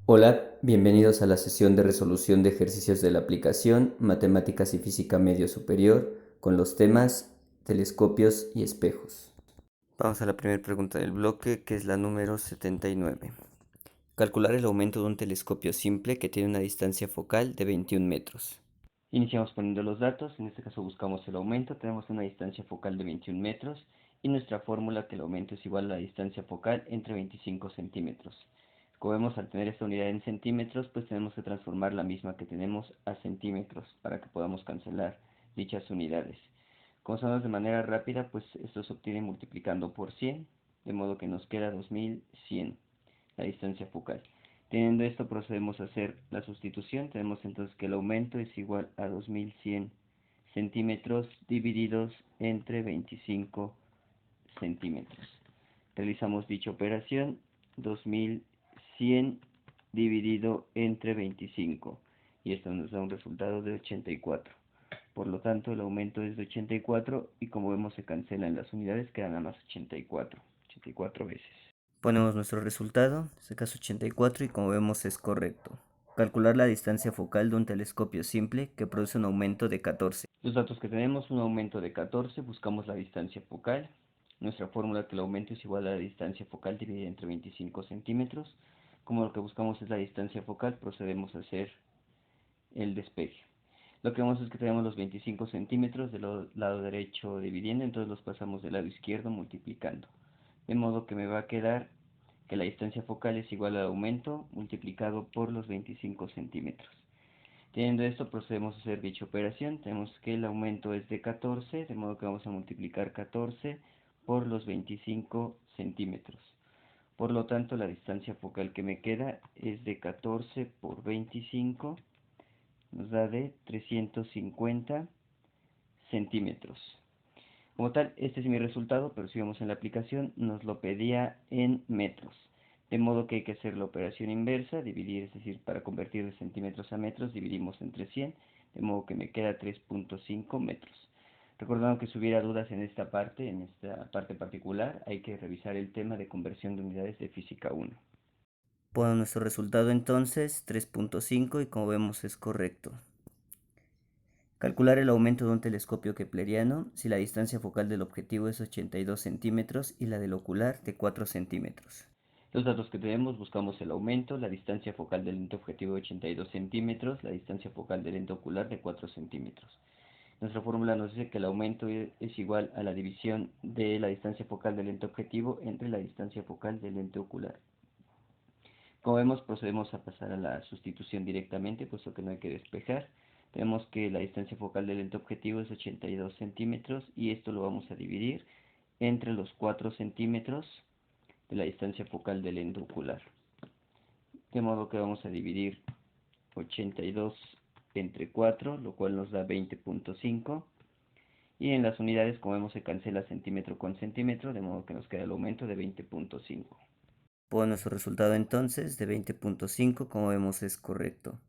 Hola, bienvenidos a la sesión de resolución de ejercicios de la aplicación Matemáticas y Física Medio Superior con los temas telescopios y espejos. Vamos a la primera pregunta del bloque, que es la número 79. Calcular el aumento de un telescopio simple que tiene una distancia focal de 21 metros. Iniciamos poniendo los datos, en este caso buscamos el aumento, tenemos una distancia focal de 21 metros y nuestra fórmula que el aumento es igual a la distancia focal entre 25 centímetros. Como vemos, al tener esta unidad en centímetros, pues tenemos que transformar la misma que tenemos a centímetros para que podamos cancelar dichas unidades. Como sabemos de manera rápida, pues esto se obtiene multiplicando por 100, de modo que nos queda 2100, la distancia focal. Teniendo esto, procedemos a hacer la sustitución. Tenemos entonces que el aumento es igual a 2100 centímetros divididos entre 25 centímetros. Realizamos dicha operación, 2100 dividido entre 25, y esto nos da un resultado de 84. Por lo tanto, el aumento es de 84 y como vemos se cancelan las unidades, quedan nada más 84 veces. Ponemos nuestro resultado, en este caso 84, y como vemos es correcto. Calcular la distancia focal de un telescopio simple que produce un aumento de 14. Los datos que tenemos, un aumento de 14, buscamos la distancia focal. Nuestra fórmula que el aumento es igual a la distancia focal dividida entre 25 centímetros. Como lo que buscamos es la distancia focal, procedemos a hacer el despeje. Lo que vemos es que tenemos los 25 centímetros del lado derecho dividiendo, entonces los pasamos del lado izquierdo multiplicando. De modo que me va a quedar que la distancia focal es igual al aumento multiplicado por los 25 centímetros. Teniendo esto, procedemos a hacer dicha operación. Tenemos que el aumento es de 14, de modo que vamos a multiplicar 14 por los 25 centímetros. Por lo tanto, la distancia focal que me queda es de 14 por 25, nos da de 350 centímetros. Como tal, este es mi resultado, pero si vamos en la aplicación, nos lo pedía en metros. De modo que hay que hacer la operación inversa, dividir, es decir, para convertir de centímetros a metros, dividimos entre 100, de modo que me queda 3.5 metros. Recordando que si hubiera dudas en esta parte particular, hay que revisar el tema de conversión de unidades de física 1. Bueno, nuestro resultado entonces, 3.5, y como vemos es correcto. Calcular el aumento de un telescopio kepleriano si la distancia focal del objetivo es 82 centímetros y la del ocular de 4 centímetros. Los datos que tenemos, buscamos el aumento, la distancia focal del lente objetivo de 82 centímetros, la distancia focal del lente ocular de 4 centímetros. Nuestra fórmula nos dice que el aumento es igual a la división de la distancia focal del lente objetivo entre la distancia focal del lente ocular. Como vemos, procedemos a pasar a la sustitución directamente, puesto que no hay que despejar. Tenemos que la distancia focal del lente objetivo es 82 centímetros y esto lo vamos a dividir entre los 4 centímetros de la distancia focal del lente ocular. De modo que vamos a dividir 82 entre 4, lo cual nos da 20.5. Y en las unidades, como vemos, se cancela centímetro con centímetro, de modo que nos queda el aumento de 20.5. Por nuestro resultado entonces de 20.5, como vemos es correcto.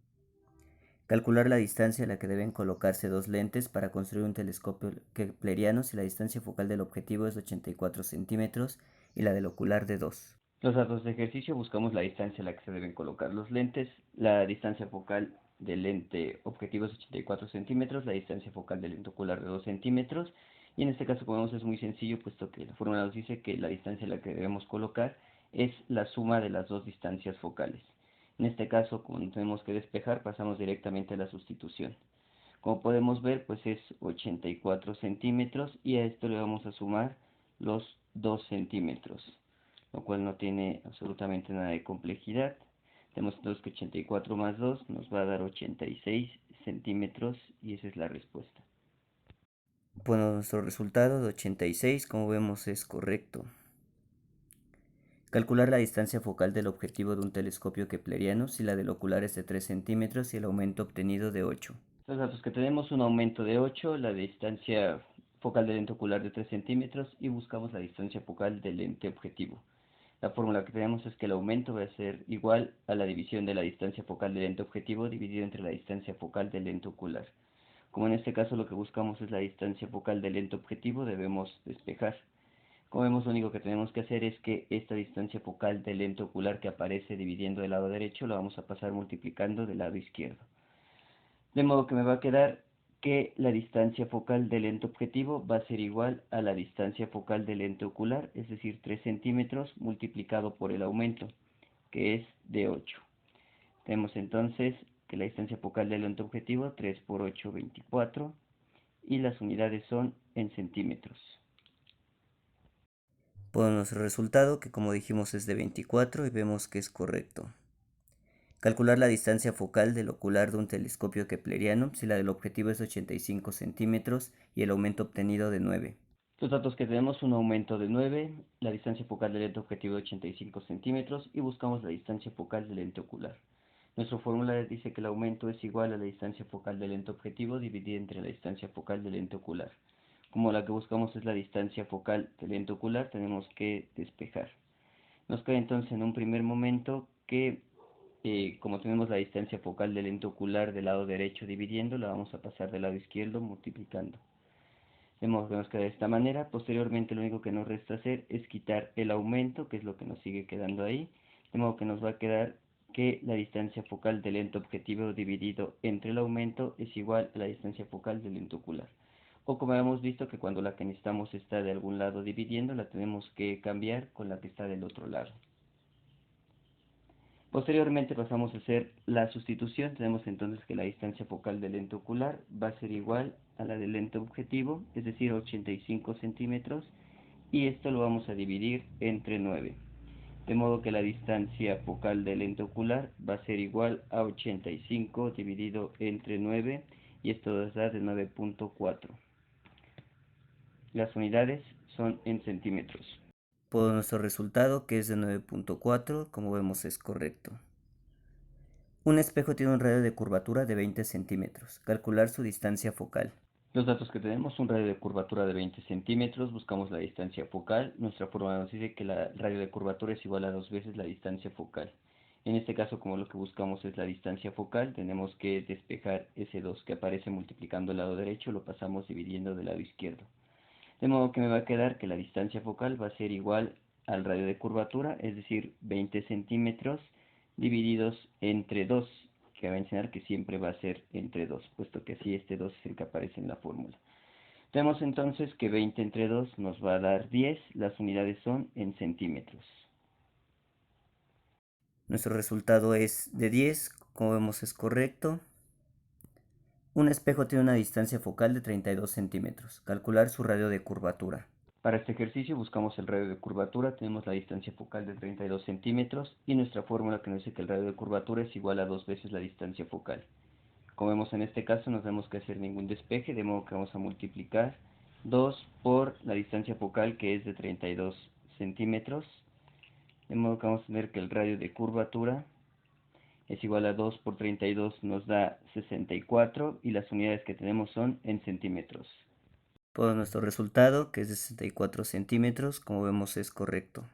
Calcular la distancia a la que deben colocarse dos lentes para construir un telescopio kepleriano si la distancia focal del objetivo es 84 centímetros y la del ocular de 2. Los datos de ejercicio, buscamos la distancia a la que se deben colocar los lentes. La distancia focal del lente objetivo es 84 centímetros, la distancia focal del lente ocular de 2 centímetros. Y en este caso, como vemos, es muy sencillo, puesto que la fórmula nos dice que la distancia a la que debemos colocar es la suma de las dos distancias focales. En este caso, como no tenemos que despejar, pasamos directamente a la sustitución. Como podemos ver, pues es 84 centímetros y a esto le vamos a sumar los 2 centímetros, lo cual no tiene absolutamente nada de complejidad. Tenemos entonces que 84 más 2 nos va a dar 86 centímetros y esa es la respuesta. Bueno, nuestro resultado de 86, como vemos, es correcto. Calcular la distancia focal del objetivo de un telescopio kepleriano si la del ocular es de 3 centímetros y el aumento obtenido de 8. Los datos que tenemos, un aumento de 8, la distancia focal del lente ocular de 3 centímetros y buscamos la distancia focal del lente objetivo. La fórmula que tenemos es que el aumento va a ser igual a la división de la distancia focal del lente objetivo dividido entre la distancia focal del lente ocular. Como en este caso lo que buscamos es la distancia focal del lente objetivo, debemos despejar. Como vemos, lo único que tenemos que hacer es que esta distancia focal del lente ocular que aparece dividiendo el lado derecho, la vamos a pasar multiplicando del lado izquierdo. De modo que me va a quedar que la distancia focal del lente objetivo va a ser igual a la distancia focal del lente ocular, es decir, 3 centímetros multiplicado por el aumento, que es de 8. Tenemos entonces que la distancia focal del lente objetivo, 3 por 8, 24, y las unidades son en centímetros. Por nuestro resultado, que como dijimos es de 24 y vemos que es correcto. Calcular la distancia focal del ocular de un telescopio kepleriano si la del objetivo es 85 centímetros y el aumento obtenido de 9. Los datos que tenemos, un aumento de 9, la distancia focal del lente objetivo de 85 centímetros y buscamos la distancia focal del lente ocular. Nuestra fórmula dice que el aumento es igual a la distancia focal del lente objetivo dividida entre la distancia focal del lente ocular. Como la que buscamos es la distancia focal del lente ocular, tenemos que despejar. Nos cae entonces en un primer momento que, como tenemos la distancia focal del lente ocular del lado derecho dividiendo, la vamos a pasar del lado izquierdo multiplicando. De modo que nos queda de esta manera. Posteriormente lo único que nos resta hacer es quitar el aumento, que es lo que nos sigue quedando ahí. De modo que nos va a quedar que la distancia focal del lente objetivo dividido entre el aumento es igual a la distancia focal del lente ocular. O como hemos visto que cuando la que necesitamos está de algún lado dividiendo, la tenemos que cambiar con la que está del otro lado. Posteriormente pasamos a hacer la sustitución. Tenemos entonces que la distancia focal del lente ocular va a ser igual a la del lente objetivo, es decir, 85 centímetros, y esto lo vamos a dividir entre 9. De modo que la distancia focal del lente ocular va a ser igual a 85 dividido entre 9, y esto nos da de 9.4. Las unidades son en centímetros. Por nuestro resultado, que es de 9.4, como vemos es correcto. Un espejo tiene un radio de curvatura de 20 centímetros. Calcular su distancia focal. Los datos que tenemos, un radio de curvatura de 20 centímetros, buscamos la distancia focal. Nuestra fórmula nos dice que el radio de curvatura es igual a 2 veces la distancia focal. En este caso, como lo que buscamos es la distancia focal, tenemos que despejar ese 2 que aparece multiplicando el lado derecho, lo pasamos dividiendo del lado izquierdo. De modo que me va a quedar que la distancia focal va a ser igual al radio de curvatura, es decir, 20 centímetros divididos entre 2, que va a enseñar que siempre va a ser entre 2, puesto que así este 2 es el que aparece en la fórmula. Tenemos entonces que 20 entre 2 nos va a dar 10, las unidades son en centímetros. Nuestro resultado es de 10, como vemos es correcto. Un espejo tiene una distancia focal de 32 centímetros. Calcular su radio de curvatura. Para este ejercicio buscamos el radio de curvatura, tenemos la distancia focal de 32 centímetros y nuestra fórmula que nos dice que el radio de curvatura es igual a 2 veces la distancia focal. Como vemos en este caso no tenemos que hacer ningún despeje, de modo que vamos a multiplicar 2 por la distancia focal que es de 32 centímetros, de modo que vamos a tener que el radio de curvatura es igual a 2 por 32 nos da 64 y las unidades que tenemos son en centímetros. Por nuestro resultado, que es de 64 centímetros, como vemos es correcto.